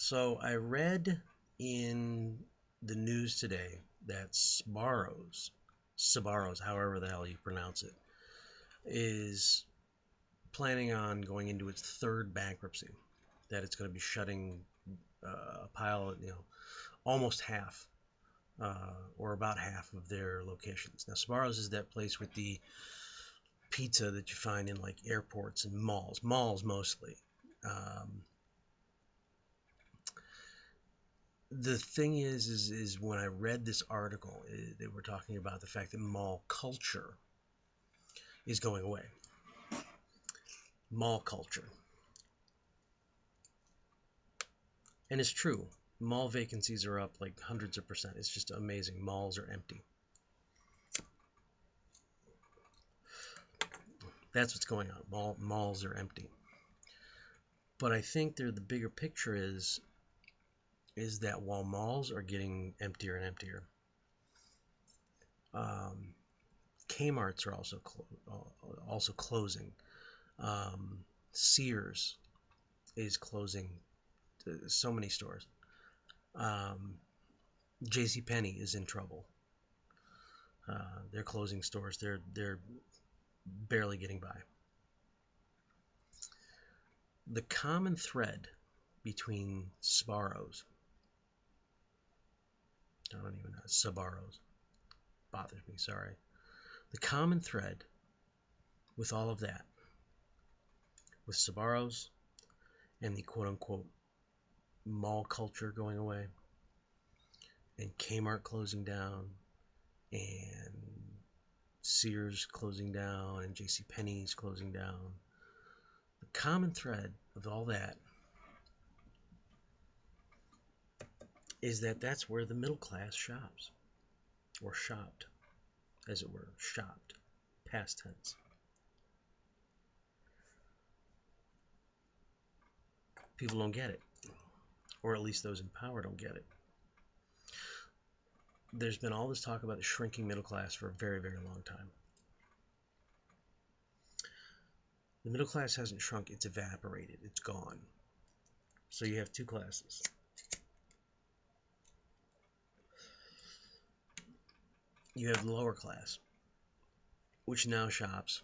So I read in the news today that Sbarros, however the hell you pronounce it, is planning on going into its third bankruptcy. That it's going to be shutting a pile, almost half or about half of their locations. Now, Sbarros is that place with the pizza that you find in like airports and malls mostly. Um, the thing is when I read this article, they were talking about the fact that mall culture is going away. Mall culture, and it's true. Mall vacancies are up like hundreds of percent. It's just amazing. Malls are empty. That's what's going on. Malls are empty. But I think the bigger picture is that while malls are getting emptier and emptier, um, Kmart's are also closing. Sears is closing so many stores. Um, J.C. Penney is in trouble. They're closing stores. They're barely getting by. The common thread between Sbarros, I don't even know, Sbarros, bothers me, sorry. The common thread with all of that, with Sbarros and the quote unquote mall culture going away, and Kmart closing down, and Sears closing down, and J.C. Penney's closing down. The common thread of all that is that that's where the middle class shops, or shopped, as it were, shopped, past tense. People don't get it, or at least those in power don't get it. There's been all this talk about the shrinking middle class for a very, very long time. The middle class hasn't shrunk, it's evaporated, it's gone. So you have two classes. You have the lower class, which now shops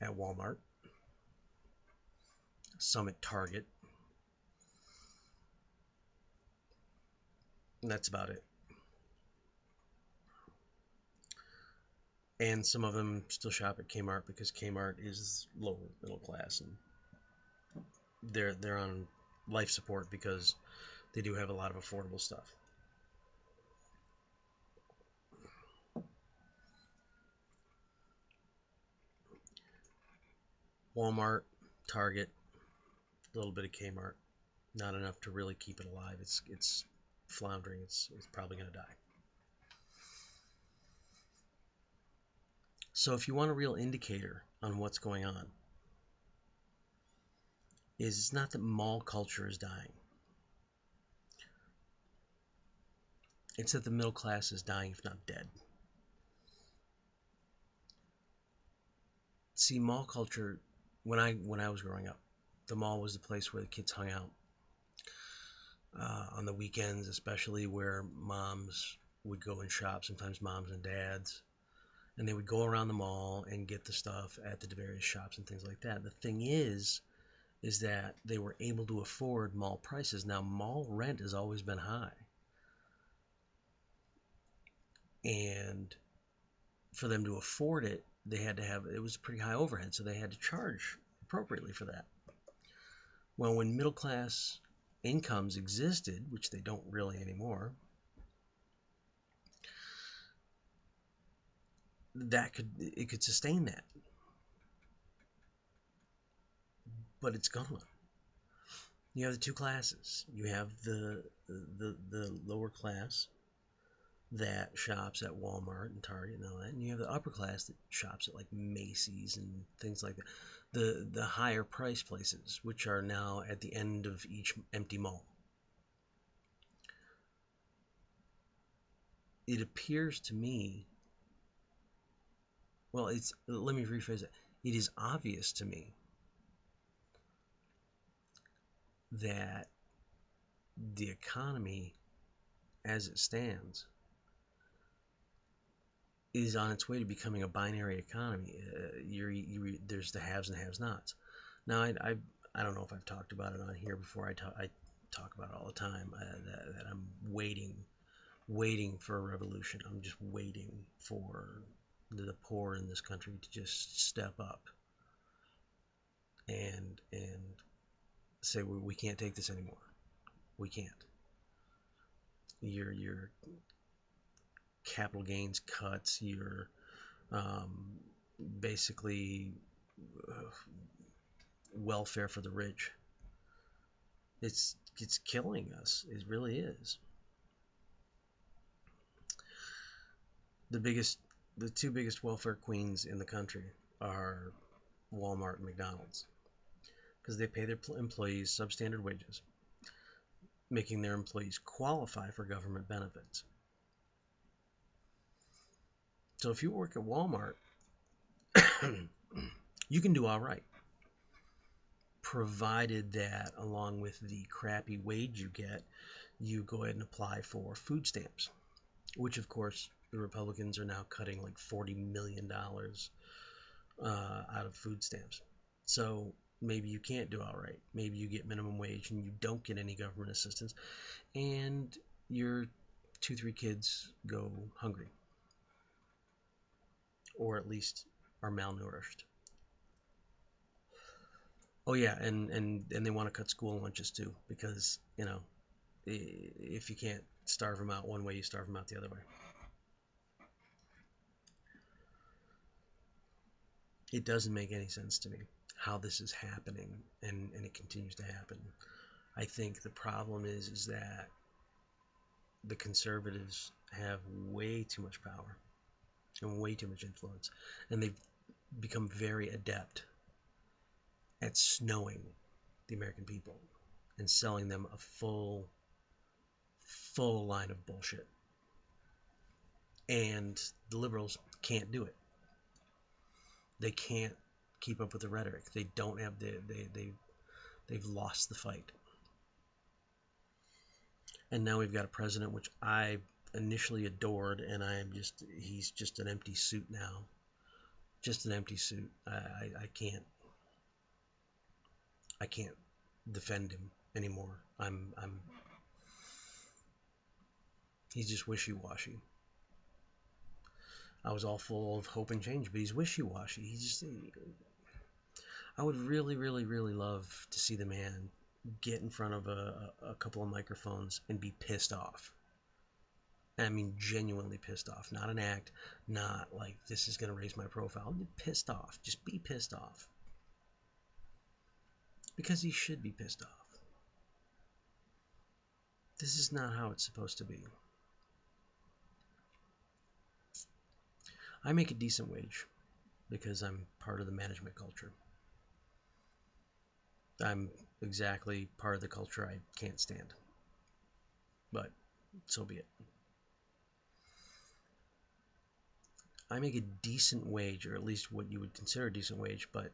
at Walmart, some at Target, and that's about it. And some of them still shop at Kmart because Kmart is lower middle class, and they're on life support because they do have a lot of affordable stuff. Walmart, Target, a little bit of Kmart, not enough to really keep it alive. It's floundering. It's probably going to die. So if you want a real indicator on what's going on, is it's not that mall culture is dying. It's that the middle class is dying, if not dead. See, mall culture, when I was growing up, the mall was the place where the kids hung out. On the weekends, especially, where moms would go and shop, sometimes moms and dads, and they would go around the mall and get the stuff at the various shops and things like that. The thing is that they were able to afford mall prices. Now, mall rent has always been high, and for them to afford it, they had to have, it was pretty high overhead, so they had to charge appropriately for that. Well, when middle class incomes existed, which they don't really anymore, it could sustain that, but it's gone. You have the two classes. You have the lower class that shops at Walmart and Target and all that, and you have the upper class that shops at like Macy's and things like that. The higher price places, which are now at the end of each empty mall. It appears to me, well, let me rephrase it. It is obvious to me that the economy, as it stands, is on its way to becoming a binary economy. There's the haves and have-nots. Now, I don't know if I've talked about it on here before. I talk about it all the time, that I'm waiting for a revolution. I'm just waiting for the poor in this country to just step up and say we can't take this anymore. We can't. Your capital gains cuts, your basically welfare for the rich. It's killing us. It really is. The two biggest welfare queens in the country are Walmart and McDonald's, because they pay their employees substandard wages, making their employees qualify for government benefits. So if you work at Walmart, you can do all right, provided that along with the crappy wage you get, you go ahead and apply for food stamps, which of course the Republicans are now cutting like $40 million out of food stamps. So maybe you can't do all right. Maybe you get minimum wage and you don't get any government assistance, and your 2-3 kids go hungry, or at least are malnourished. Oh yeah, and they want to cut school lunches too, because if you can't starve them out one way, you starve them out the other way. It doesn't make any sense to me how this is happening, and it continues to happen. I think the problem is that the conservatives have way too much power and way too much influence, and they've become very adept at snowing the American people and selling them a full line of bullshit. And the liberals can't do it. They can't keep up with the rhetoric. They don't have they've lost the fight. And now we've got a president which I initially adored, and he's just an empty suit now. Just an empty suit. I can't defend him anymore. He's just wishy-washy. I was all full of hope and change, but he's wishy-washy. I would really, really, really love to see the man get in front of a couple of microphones and be pissed off. I mean, genuinely pissed off. Not an act, not like this is going to raise my profile. Be pissed off. Just be pissed off. Because he should be pissed off. This is not how it's supposed to be. I make a decent wage because I'm part of the management culture. I'm exactly part of the culture I can't stand. But so be it. I make a decent wage, or at least what you would consider a decent wage, but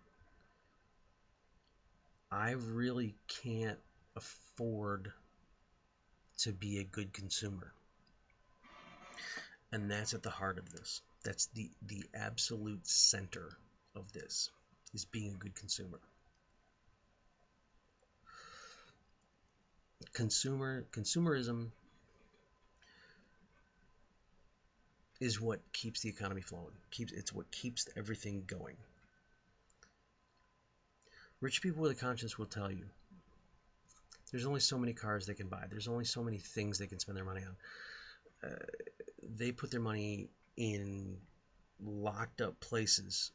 I really can't afford to be a good consumer. And that's at the heart of this. That's the absolute center of this, is being a good consumer. Consumerism is what keeps the economy flowing. It's what keeps everything going. Rich people with a conscience will tell you there's only so many cars they can buy. There's only so many things they can spend their money on. They put their money in locked up places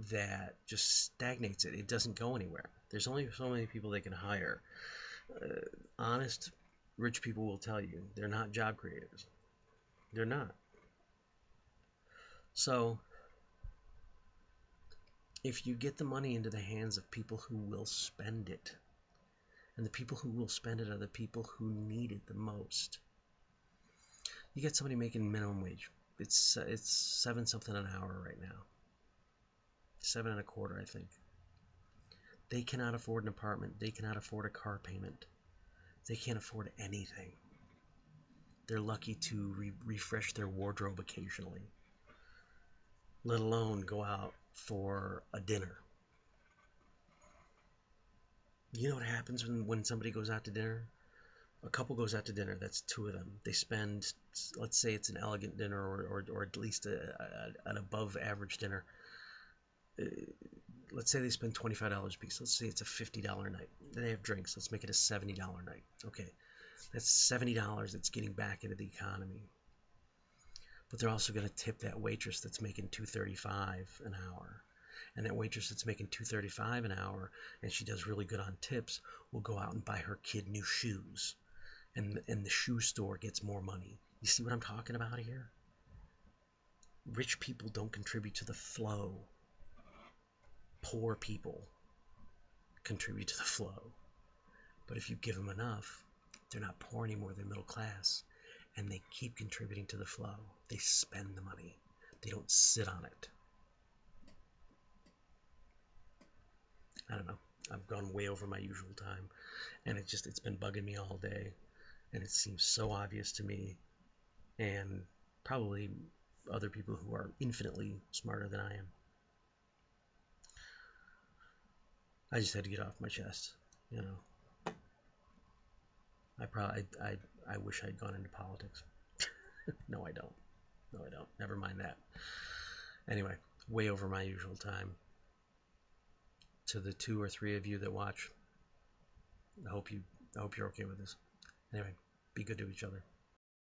that just stagnates it. It doesn't go anywhere. There's only so many people they can hire. Honest, rich people will tell you they're not job creators. They're not. So, if you get the money into the hands of people who will spend it, and the people who will spend it are the people who need it the most. You get somebody making minimum wage. It's 7 something an hour right now. 7 and a quarter, I think. They cannot afford an apartment. They cannot afford a car payment. They can't afford anything. They're lucky to refresh their wardrobe occasionally, let alone go out for a dinner. You know what happens when somebody goes out to dinner? A couple goes out to dinner, that's two of them. They spend, let's say it's an elegant dinner or at least an above average dinner. Let's say they spend $25 a piece. Let's say it's a $50 night. Then they have drinks. Let's make it a $70 night. Okay, that's $70 that's getting back into the economy. But they're also going to tip that waitress that's making $2.35 an hour. And that waitress that's making $2.35 an hour, and she does really good on tips, will go out and buy her kid new shoes. And the shoe store gets more money. You see what I'm talking about here? Rich people don't contribute to the flow. Poor people contribute to the flow. But if you give them enough, they're not poor anymore, they're middle class. And they keep contributing to the flow. They spend the money. They don't sit on it. I don't know. I've gone way over my usual time. And it's been bugging me all day. And it seems so obvious to me. And probably other people who are infinitely smarter than I am. I just had to get off my chest, you know. I wish I'd gone into politics. No, I don't. No, I don't. Never mind that. Anyway, way over my usual time. To the 2 or 3 of you that watch, I hope you're okay with this. Anyway, be good to each other.